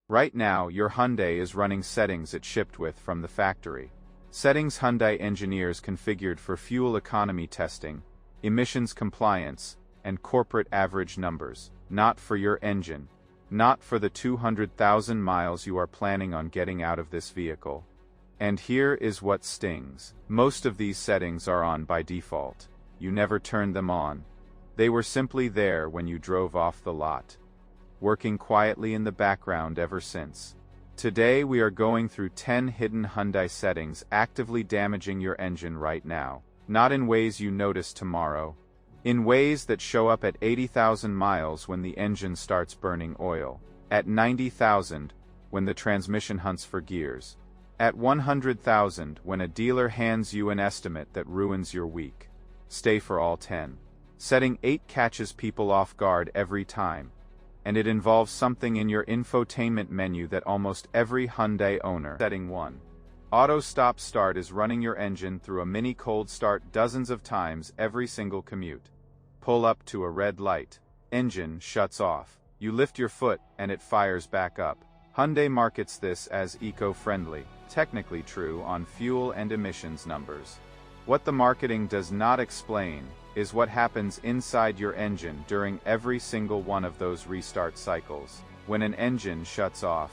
Right now, your Hyundai is running settings it shipped with from the factory. Settings Hyundai engineers configured for fuel economy testing, emissions compliance, and corporate average numbers, not for your engine, not for the 200,000 miles you are planning on getting out of this vehicle. And here is what stings. Most of these settings are on by default. You never turned them on. They were simply there when you drove off the lot, working quietly in the background ever since. Today we are going through 10 hidden Hyundai settings actively damaging your engine right now. Not in ways you notice tomorrow. In ways that show up at 80,000 miles when the engine starts burning oil. At 90,000, when the transmission hunts for gears. At 100,000, when a dealer hands you an estimate that ruins your week. Stay for all 10. Setting 8 catches people off guard every time. And it involves something in your infotainment menu that almost every Hyundai owner. Setting 1. Auto stop start is running your engine through a mini cold start dozens of times every single commute. Pull up to a red light. Engine shuts off. You lift your foot and it fires back up. Hyundai markets this as eco-friendly, technically true on fuel and emissions numbers. What the marketing does not explain is what happens inside your engine during every single one of those restart cycles. When an engine shuts off,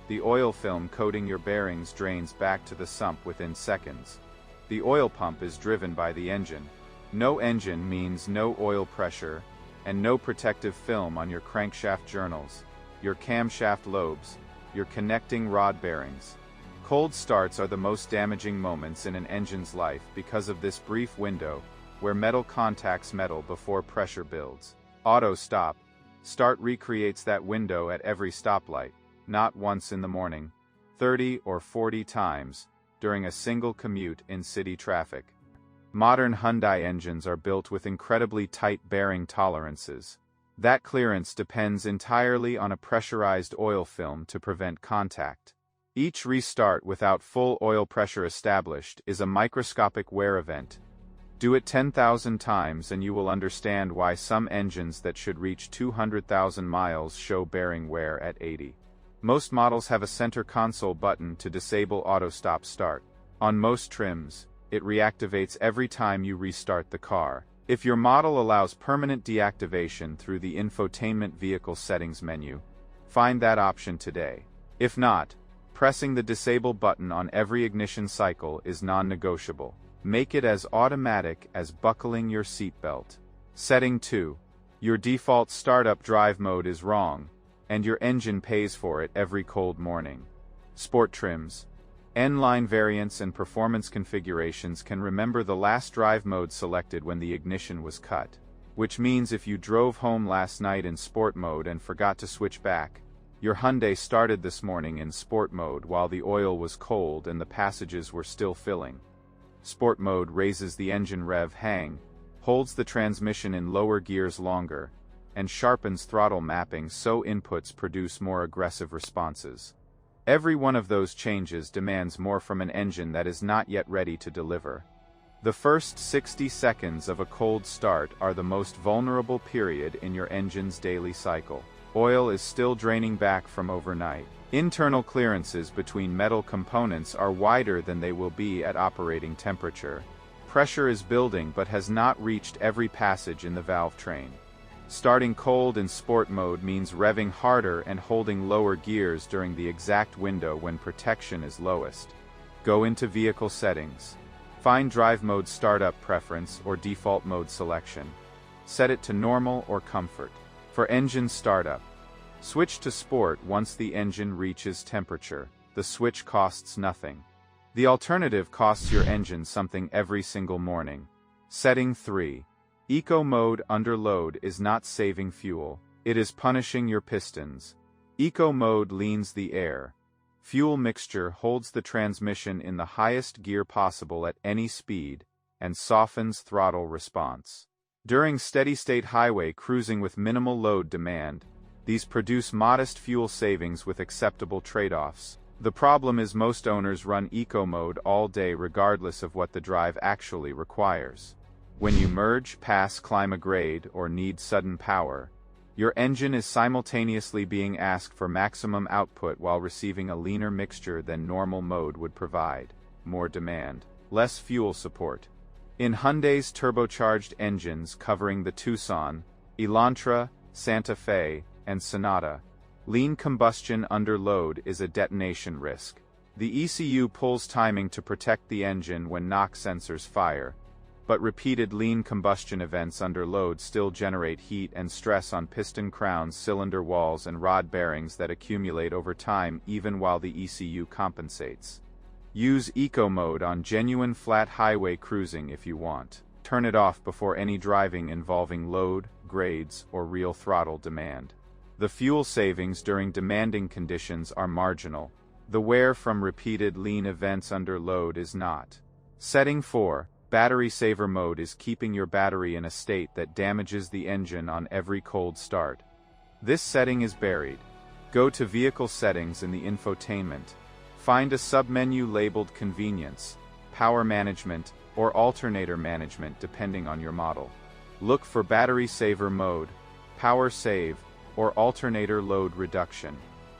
the oil film coating your bearings drains back to the sump within seconds. The oil pump is driven by the engine. No engine means no oil pressure, and no protective film on your crankshaft journals, your camshaft lobes, your connecting rod bearings. Cold starts are the most damaging moments in an engine's life because of this brief window where metal contacts metal before pressure builds. Auto stop start recreates that window at every stoplight, not once in the morning, 30 or 40 times during a single commute in city traffic. Modern Hyundai engines are built with incredibly tight bearing tolerances. That clearance depends entirely on a pressurized oil film to prevent contact. Each restart without full oil pressure established is a microscopic wear event. Do it 10,000 times and you will understand why some engines that should reach 200,000 miles show bearing wear at 80. Most models have a center console button to disable auto stop start. On most trims, it reactivates every time you restart the car. If your model allows permanent deactivation through the infotainment vehicle settings menu, find that option today. If not, pressing the disable button on every ignition cycle is non-negotiable. Make it as automatic as buckling your seatbelt. Setting 2. Your default startup drive mode is wrong, and your engine pays for it every cold morning. Sport trims, N-line variants and performance configurations can remember the last drive mode selected when the ignition was cut. Which means if you drove home last night in sport mode and forgot to switch back, your Hyundai started this morning in sport mode while the oil was cold and the passages were still filling. Sport mode raises the engine rev hang, holds the transmission in lower gears longer, and sharpens throttle mapping so inputs produce more aggressive responses. Every one of those changes demands more from an engine that is not yet ready to deliver. The first 60 seconds of a cold start are the most vulnerable period in your engine's daily cycle. Oil is still draining back from overnight. Internal clearances between metal components are wider than they will be at operating temperature. Pressure is building but has not reached every passage in the valve train. Starting cold in sport mode means revving harder and holding lower gears during the exact window when protection is lowest. Go into vehicle settings. Find drive mode startup preference or default mode selection. Set it to normal or comfort. For engine startup, switch to sport once the engine reaches temperature. The switch costs nothing. The alternative costs your engine something every single morning. Setting 3. Eco mode under load is not saving fuel, it is punishing your pistons. Eco mode leans the air. Fuel mixture holds the transmission in the highest gear possible at any speed, and softens throttle response. During steady-state highway cruising with minimal load demand, these produce modest fuel savings with acceptable trade-offs. The problem is most owners run eco mode all day regardless of what the drive actually requires. When you merge, pass, climb a grade, or need sudden power, Your engine is simultaneously being asked for maximum output while receiving a leaner mixture than normal mode would provide. More demand, less fuel support. In Hyundai's turbocharged engines covering the Tucson, Elantra, Santa Fe, and Sonata, lean combustion under load is a detonation risk. The ECU pulls timing to protect the engine when knock sensors fire, but repeated lean combustion events under load still generate heat and stress on piston crowns, cylinder walls, and rod bearings that accumulate over time even while the ECU compensates. Use Eco mode on genuine flat highway cruising if you want. Turn it off before any driving involving load, grades, or real throttle demand. The fuel savings during demanding conditions are marginal. The wear from repeated lean events under load is not. Setting 4. Battery saver mode is keeping your battery in a state that damages the engine on every cold start. This setting is buried. Go to Vehicle Settings in the infotainment. Find a submenu labeled Convenience, Power Management, or Alternator Management depending on your model. Look for Battery Saver Mode, Power Save, or Alternator Load Reduction.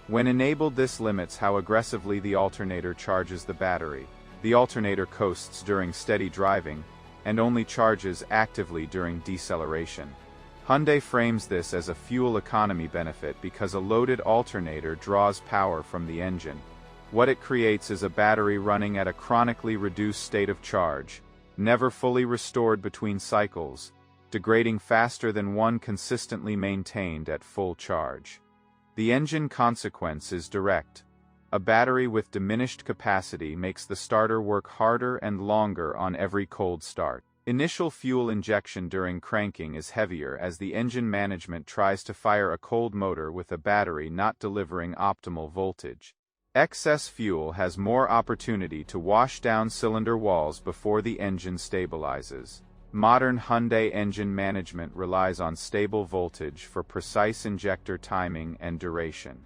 When enabled, this limits how aggressively the alternator charges the battery. The alternator coasts during steady driving, and only charges actively during deceleration. Hyundai frames this as a fuel economy benefit because a loaded alternator draws power from the engine. What it creates is a battery running at a chronically reduced state of charge, never fully restored between cycles, degrading faster than one consistently maintained at full charge. The engine consequence is direct. A battery with diminished capacity makes the starter work harder and longer on every cold start. Initial fuel injection during cranking is heavier as the engine management tries to fire a cold motor with a battery not delivering optimal voltage. Excess fuel has more opportunity to wash down cylinder walls before the engine stabilizes. Modern Hyundai engine management relies on stable voltage for precise injector timing and duration.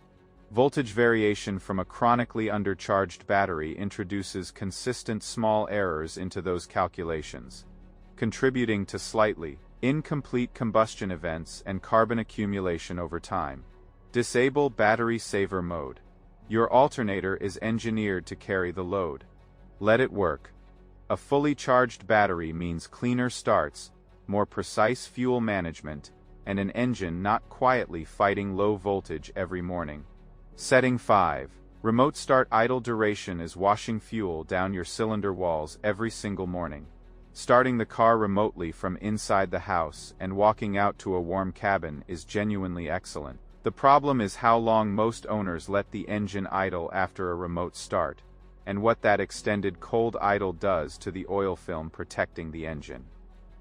Voltage variation from a chronically undercharged battery introduces consistent small errors into those calculations, contributing to slightly incomplete combustion events and carbon accumulation over time. Disable Battery Saver Mode. Your alternator is engineered to carry the load. Let it work. A fully charged battery means cleaner starts, more precise fuel management, and an engine not quietly fighting low voltage every morning. Setting 5. Remote start idle duration is washing fuel down your cylinder walls every single morning. Starting the car remotely from inside the house and walking out to a warm cabin is genuinely excellent. The problem is how long most owners let the engine idle after a remote start, and what that extended cold idle does to the oil film protecting the engine.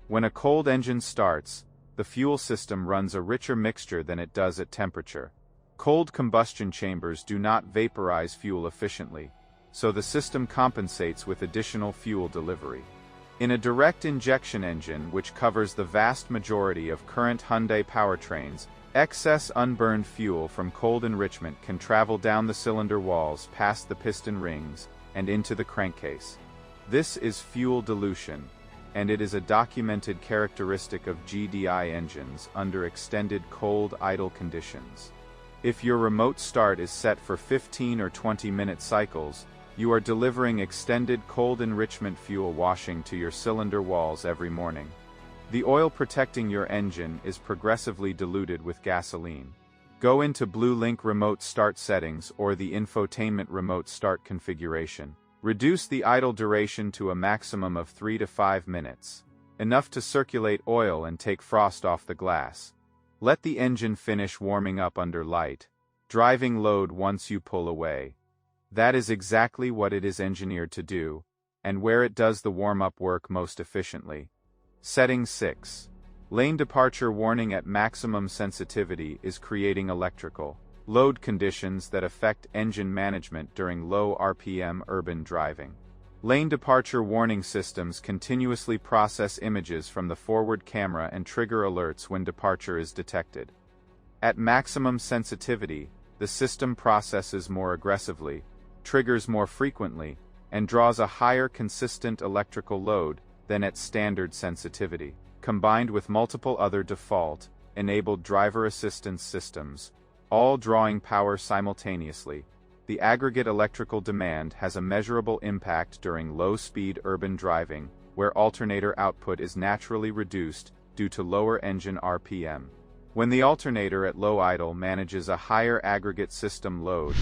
When a cold engine starts, the fuel system runs a richer mixture than it does at temperature. Cold combustion chambers do not vaporize fuel efficiently, so the system compensates with additional fuel delivery. In a direct injection engine, which covers the vast majority of current Hyundai powertrains, excess unburned fuel from cold enrichment can travel down the cylinder walls past the piston rings and into the crankcase. This is fuel dilution, and it is a documented characteristic of GDI engines under extended cold idle conditions. If your remote start is set for 15 or 20-minute cycles, you are delivering extended cold enrichment fuel washing to your cylinder walls every morning. The oil protecting your engine is progressively diluted with gasoline. Go into Blue Link Remote Start settings or the infotainment remote start configuration. Reduce the idle duration to a maximum of 3 to 5 minutes, enough to circulate oil and take frost off the glass. Let the engine finish warming up under light, driving load once you pull away. That is exactly what it is engineered to do, and where it does the warm-up work most efficiently. Setting 6. Lane departure warning at maximum sensitivity is creating electrical load conditions that affect engine management during low RPM urban driving. Lane departure warning systems continuously process images from the forward camera and trigger alerts when departure is detected. At maximum sensitivity, the system processes more aggressively, triggers more frequently, and draws a higher consistent electrical load than at standard sensitivity. Combined with multiple other default, enabled driver assistance systems, all drawing power simultaneously. The aggregate electrical demand has a measurable impact during low-speed urban driving, where alternator output is naturally reduced due to lower engine RPM. When the alternator at low idle manages a higher aggregate system load,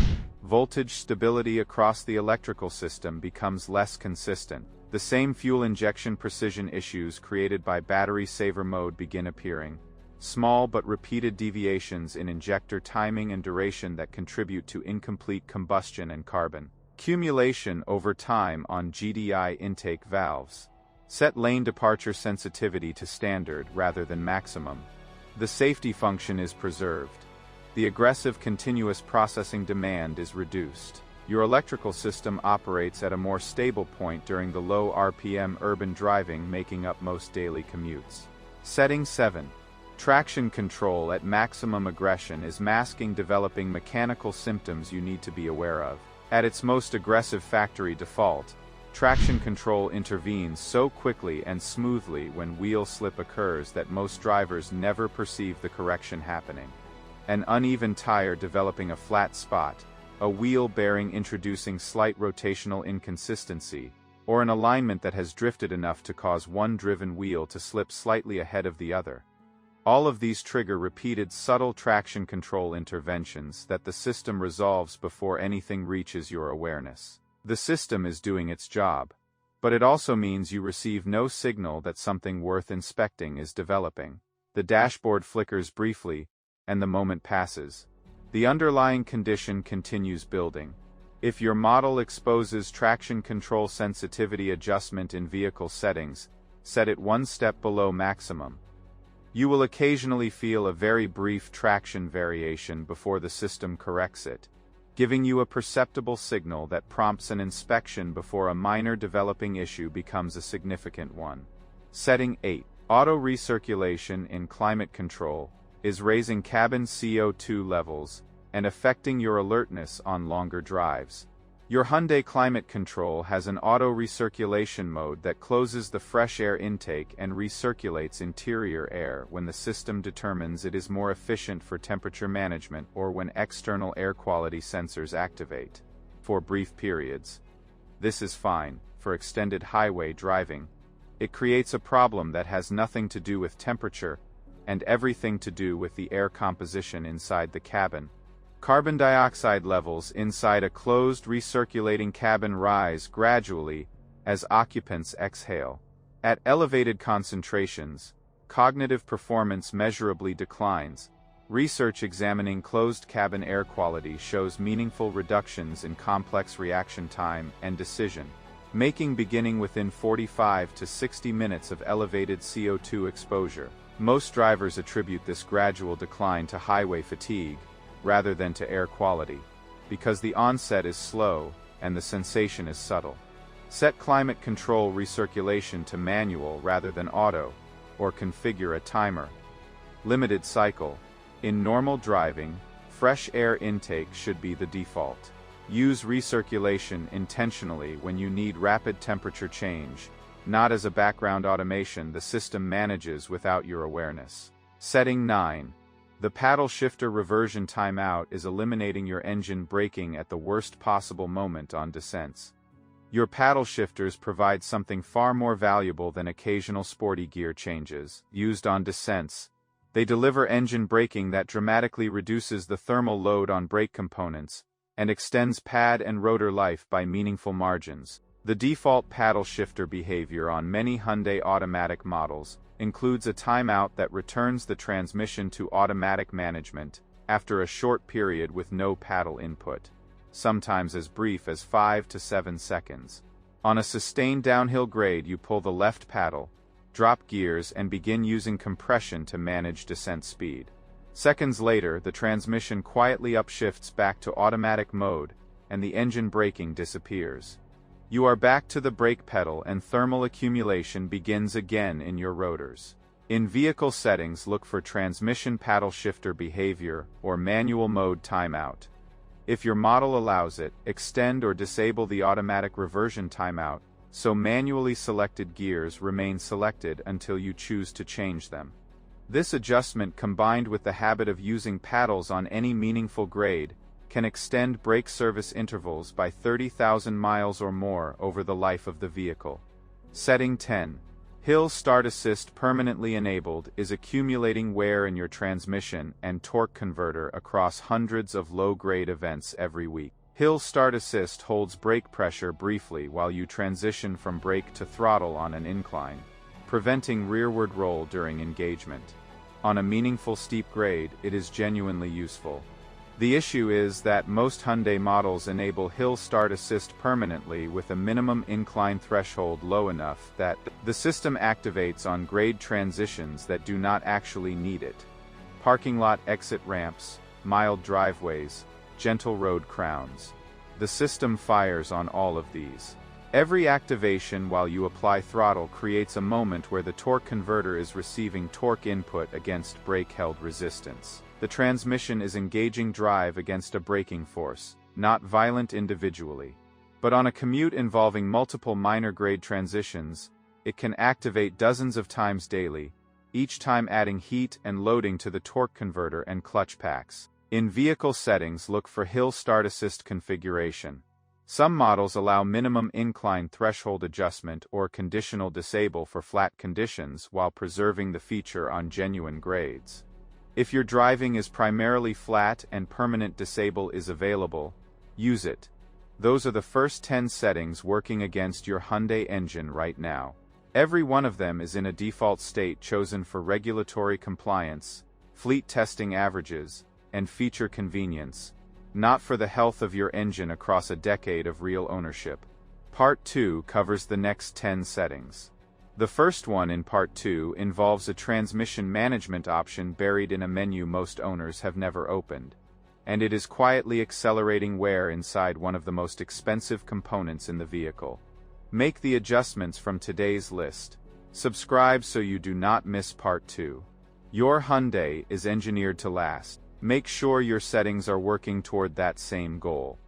voltage stability across the electrical system becomes less consistent. The same fuel injection precision issues created by battery saver mode begin appearing. Small but repeated deviations in injector timing and duration that contribute to incomplete combustion and carbon accumulation over time on GDI intake valves. Set lane departure sensitivity to standard rather than maximum. The safety function is preserved. The aggressive continuous processing demand is reduced. Your electrical system operates at a more stable point during the low RPM urban driving making up most daily commutes. Setting 7. Traction control at maximum aggression is masking developing mechanical symptoms you need to be aware of. At its most aggressive factory default, traction control intervenes so quickly and smoothly when wheel slip occurs that most drivers never perceive the correction happening. An uneven tire developing a flat spot, a wheel bearing introducing slight rotational inconsistency, or an alignment that has drifted enough to cause one driven wheel to slip slightly ahead of the other. All of these trigger repeated subtle traction control interventions that the system resolves before anything reaches your awareness. The system is doing its job, but it also means you receive no signal that something worth inspecting is developing. The dashboard flickers briefly, and the moment passes. The underlying condition continues building. If your model exposes traction control sensitivity adjustment in vehicle settings, set it one step below maximum. You will occasionally feel a very brief traction variation before the system corrects it, giving you a perceptible signal that prompts an inspection before a minor developing issue becomes a significant one. Setting 8. Auto recirculation in climate control is raising cabin CO2 levels and affecting your alertness on longer drives. Your Hyundai Climate Control has an auto recirculation mode that closes the fresh air intake and recirculates interior air when the system determines it is more efficient for temperature management or when external air quality sensors activate. For brief periods. This is fine. For extended highway driving, it creates a problem that has nothing to do with temperature and everything to do with the air composition inside the cabin. Carbon dioxide levels inside a closed recirculating cabin rise gradually as occupants exhale. At elevated concentrations, cognitive performance measurably declines. Research examining closed cabin air quality shows meaningful reductions in complex reaction time and decision making beginning within 45 to 60 minutes of elevated CO2 exposure. Most drivers attribute this gradual decline to highway fatigue, rather than to air quality, because the onset is slow and the sensation is subtle. Set climate control recirculation to manual rather than auto, or configure a timer. Limited cycle. In normal driving, fresh air intake should be the default. Use recirculation intentionally when you need rapid temperature change, not as a background automation the system manages without your awareness. Setting 9. The paddle shifter reversion timeout is eliminating your engine braking at the worst possible moment on descents. Your paddle shifters provide something far more valuable than occasional sporty gear changes. Used on descents, they deliver engine braking that dramatically reduces the thermal load on brake components and extends pad and rotor life by meaningful margins. The default paddle shifter behavior on many Hyundai automatic models includes a timeout that returns the transmission to automatic management after a short period with no paddle input, sometimes as brief as 5 to 7 seconds. On a sustained downhill grade, you pull the left paddle, drop gears and begin using compression to manage descent speed. Seconds later, the transmission quietly upshifts back to automatic mode and the engine braking disappears. You are back to the brake pedal and thermal accumulation begins again in your rotors. In vehicle settings, look for transmission paddle shifter behavior or manual mode timeout. If your model allows it, extend or disable the automatic reversion timeout, so manually selected gears remain selected until you choose to change them. This adjustment, combined with the habit of using paddles on any meaningful grade, can extend brake service intervals by 30,000 miles or more over the life of the vehicle. Setting 10. Hill Start Assist permanently enabled is accumulating wear in your transmission and torque converter across hundreds of low-grade events every week. Hill Start Assist holds brake pressure briefly while you transition from brake to throttle on an incline, preventing rearward roll during engagement. On a meaningful steep grade, it is genuinely useful. The issue is that most Hyundai models enable Hill Start Assist permanently with a minimum incline threshold low enough that the system activates on grade transitions that do not actually need it. Parking lot exit ramps, mild driveways, gentle road crowns. The system fires on all of these. Every activation while you apply throttle creates a moment where the torque converter is receiving torque input against brake-held resistance. The transmission is engaging drive against a braking force, not violent individually. But on a commute involving multiple minor grade transitions, it can activate dozens of times daily, each time adding heat and loading to the torque converter and clutch packs. In vehicle settings, look for Hill Start Assist configuration. Some models allow minimum incline threshold adjustment or conditional disable for flat conditions while preserving the feature on genuine grades. If your driving is primarily flat and permanent disable is available, use it. Those are the first 10 settings working against your Hyundai engine right now. Every one of them is in a default state chosen for regulatory compliance, fleet testing averages, and feature convenience, not for the health of your engine across a decade of real ownership. Part 2 covers the next 10 settings. The first one in Part 2 involves a transmission management option buried in a menu most owners have never opened, and it is quietly accelerating wear inside one of the most expensive components in the vehicle. Make the adjustments from today's list. Subscribe so you do not miss Part 2. Your Hyundai is engineered to last. Make sure your settings are working toward that same goal.